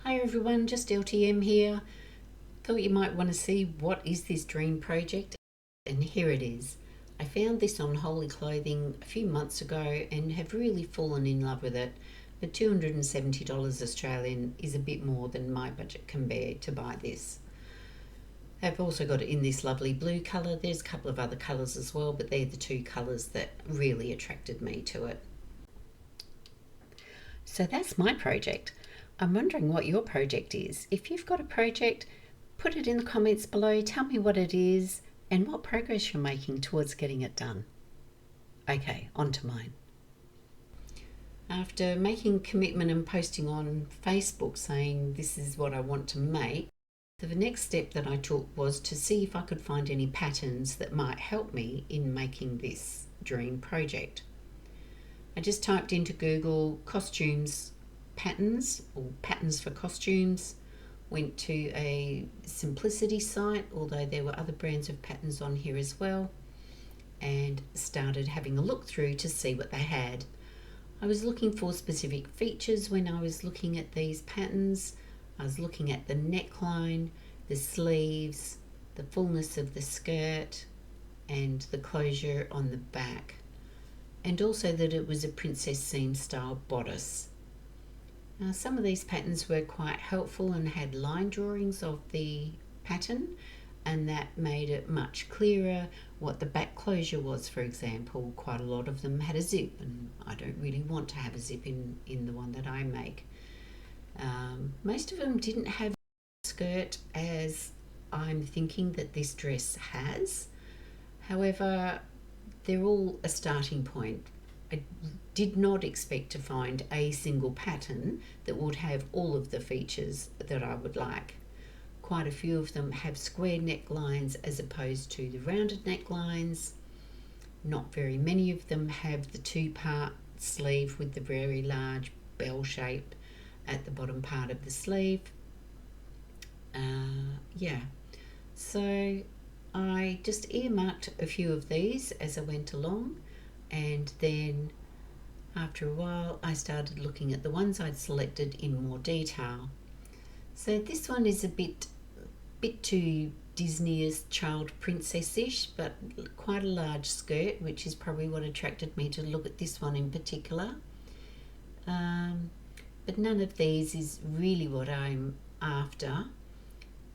Hi everyone, just LTM here. Thought you might want to see what is this dream project, and here it is. I found this on Holy Clothing a few months ago and have really fallen in love with it. But $270 Australian is a bit more than my budget can bear to buy this. I've also got it in this lovely blue colour. There's a couple of other colours as well, but they're the two colours that really attracted me to it. So that's my project. I'm wondering what your project is. If you've got a project, put it in the comments below. Tell me what it is and what progress you're making towards getting it done. Okay, on to mine. After making commitment and posting on Facebook saying this is what I want to make, the next step that I took was to see if I could find any patterns that might help me in making this dream project. I just typed into Google costumes patterns or patterns for costumes, went to a simplicity site, although there were other brands of patterns on here as well, and started having a look through to see what they had. I was looking for specific features when I was looking at these patterns. I was looking at the neckline, the sleeves, the fullness of the skirt, and the closure on the back, and also that it was a princess seam style bodice. Now, some of these patterns were quite helpful and had line drawings of the pattern, and that made it much clearer what the back closure was. For example, quite a lot of them had a zip, and I don't really want to have a zip in the one that I make. Most of them didn't have a skirt as I'm thinking that this dress has. However, they're all a starting point. I did not expect to find a single pattern that would have all of the features that I would like. Quite a few of them have square necklines as opposed to the rounded necklines. Not very many of them have the two-part sleeve with the very large bell shape at the bottom part of the sleeve. So I just earmarked a few of these as I went along, and then after a while I started looking at the ones I'd selected in more detail. So this one is a bit too Disney-ish, child princess-ish, but quite a large skirt, which is probably what attracted me to look at this one in particular. But none of these is really what I'm after.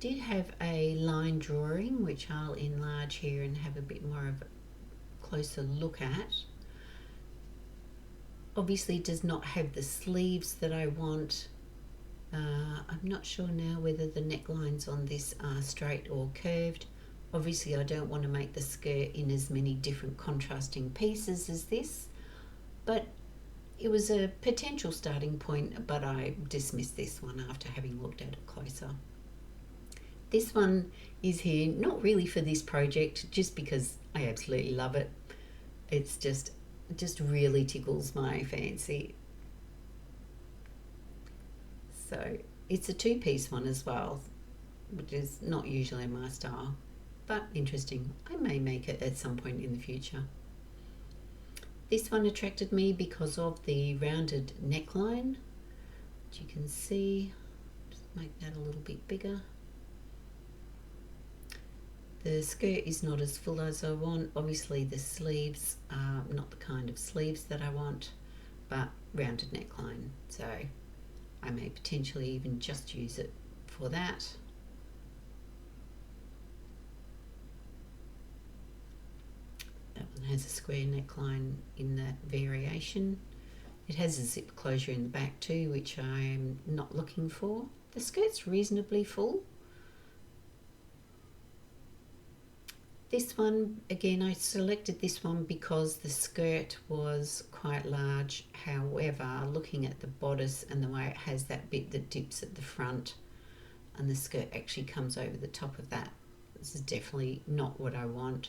Did have a line drawing, which I'll enlarge here and have a bit more of a closer look at. Obviously does not have the sleeves that I want. I'm not sure now whether the necklines on this are straight or curved. Obviously I don't want to make the skirt in as many different contrasting pieces as this, but it was a potential starting point, but I dismissed this one after having looked at it closer. This one is here not really for this project, just because I absolutely love it. It's just really tickles my fancy. So it's a two-piece one as well, which is not usually my style, but interesting. I may make it at some point in the future. This one attracted me because of the rounded neckline, which you can see. Just make that a little bit bigger. The skirt is not as full as I want. Obviously the sleeves are not the kind of sleeves that I want, but rounded neckline. So I may potentially even just use it for that. That one has a square neckline in that variation. It has a zip closure in the back too, which I'm not looking for. The skirt's reasonably full. This one, again, I selected this one because the skirt was quite large. However, looking at the bodice and the way it has that bit that dips at the front and the skirt actually comes over the top of that, this is definitely not what I want.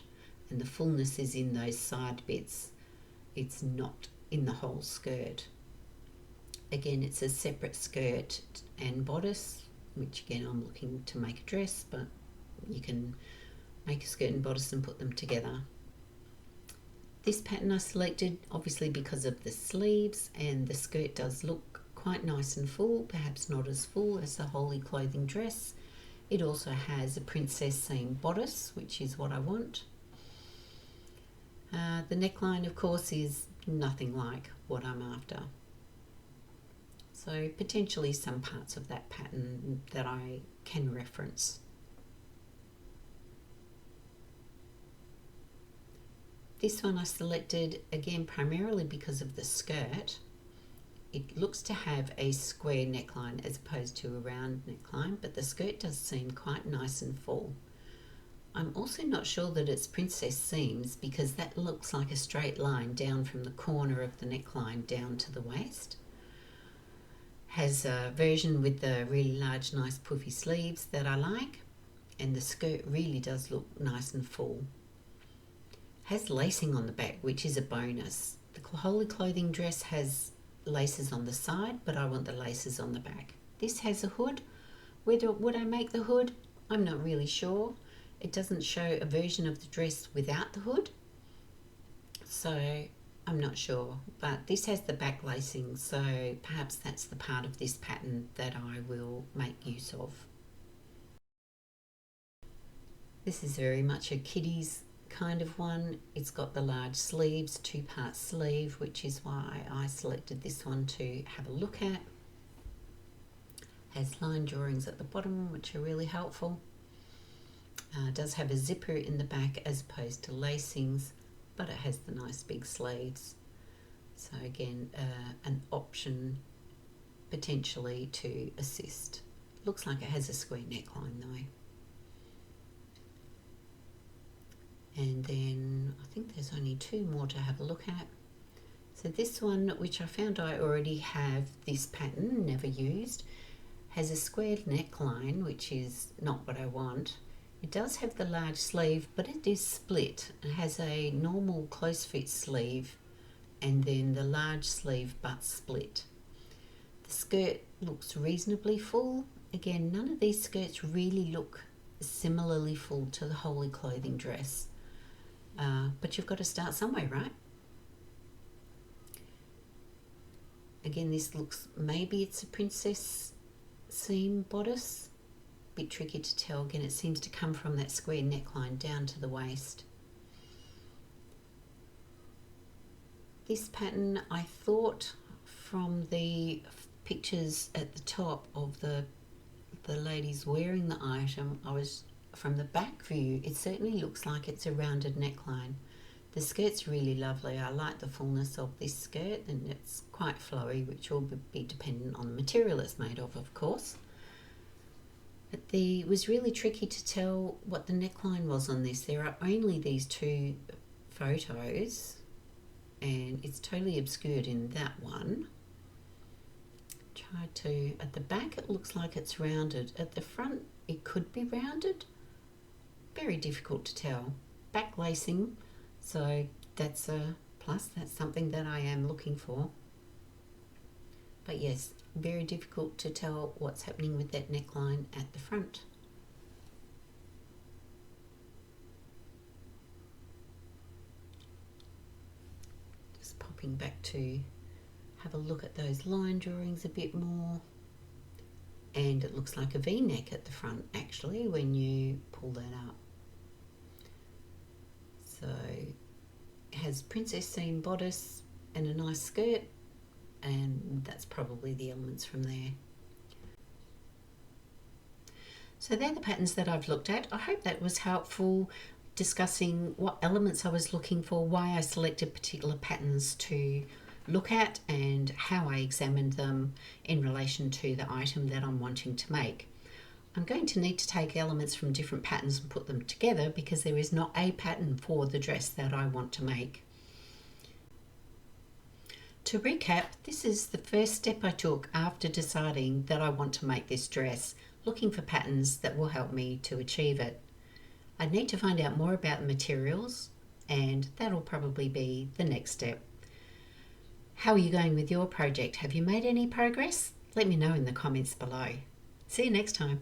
And the fullness is in those side bits. It's not in the whole skirt. Again, it's a separate skirt and bodice, which again, I'm looking to make a dress, but you can make a skirt and bodice and put them together. This pattern I selected obviously because of the sleeves, and the skirt does look quite nice and full, perhaps not as full as the Holy Clothing dress. It also has a princess seam bodice, which is what I want. The neckline, of course, is nothing like what I'm after. So potentially some parts of that pattern that I can reference. This one I selected again primarily because of the skirt. It looks to have a square neckline as opposed to a round neckline, but the skirt does seem quite nice and full. I'm also not sure that it's princess seams because that looks like a straight line down from the corner of the neckline down to the waist. Has a version with the really large, nice puffy sleeves that I like, and the skirt really does look nice and full. Has lacing on the back, which is a bonus. The Holy Clothing dress has laces on the side, but I want the laces on the back. This has a hood. Whether would I make the hood? I'm not really sure. It doesn't show a version of the dress without the hood, so I'm not sure. But this has the back lacing, so perhaps that's the part of this pattern that I will make use of. This is very much a kiddies kind of one. It's got the large sleeves, 2-part sleeve, which is why I selected this one to have a look at. Has line drawings at the bottom, which are really helpful. Does have a zipper in the back as opposed to lacings, but it has the nice big sleeves. So again, an option potentially to assist. Looks like it has a square neckline though. And then I think there's only 2 more to have a look at. So this one, which I found I already have this pattern, never used, has a squared neckline, which is not what I want. It does have the large sleeve, but it is split. It has a normal close fit sleeve and then the large sleeve but split. The skirt looks reasonably full. Again, none of these skirts really look similarly full to the Holy Clothing dress. But you've got to start somewhere, right? Again, this looks, maybe it's a princess seam bodice. Bit tricky to tell. Again, it seems to come from that square neckline down to the waist. This pattern, I thought from the pictures at the top of the ladies wearing the item, from the back view, it certainly looks like it's a rounded neckline. The skirt's really lovely. I like the fullness of this skirt, and it's quite flowy, which will be dependent on the material it's made of course. But it was really tricky to tell what the neckline was on this. There are only these 2 photos, and it's totally obscured in that one. At the back it looks like it's rounded. At the front it could be rounded. Very difficult to tell. Back lacing, so that's a plus. That's something that I am looking for. But yes, very difficult to tell what's happening with that neckline at the front. Just popping back to have a look at those line drawings a bit more. And it looks like a V-neck at the front actually when you pull that up. So it has princess seam bodice and a nice skirt, and that's probably the elements from there. So they're the patterns that I've looked at. I hope that was helpful discussing what elements I was looking for, why I selected particular patterns to look at, and how I examined them in relation to the item that I'm wanting to make. I'm going to need to take elements from different patterns and put them together because there is not a pattern for the dress that I want to make. To recap, this is the first step I took after deciding that I want to make this dress, looking for patterns that will help me to achieve it. I need to find out more about the materials, and that'll probably be the next step. How are you going with your project? Have you made any progress? Let me know in the comments below. See you next time.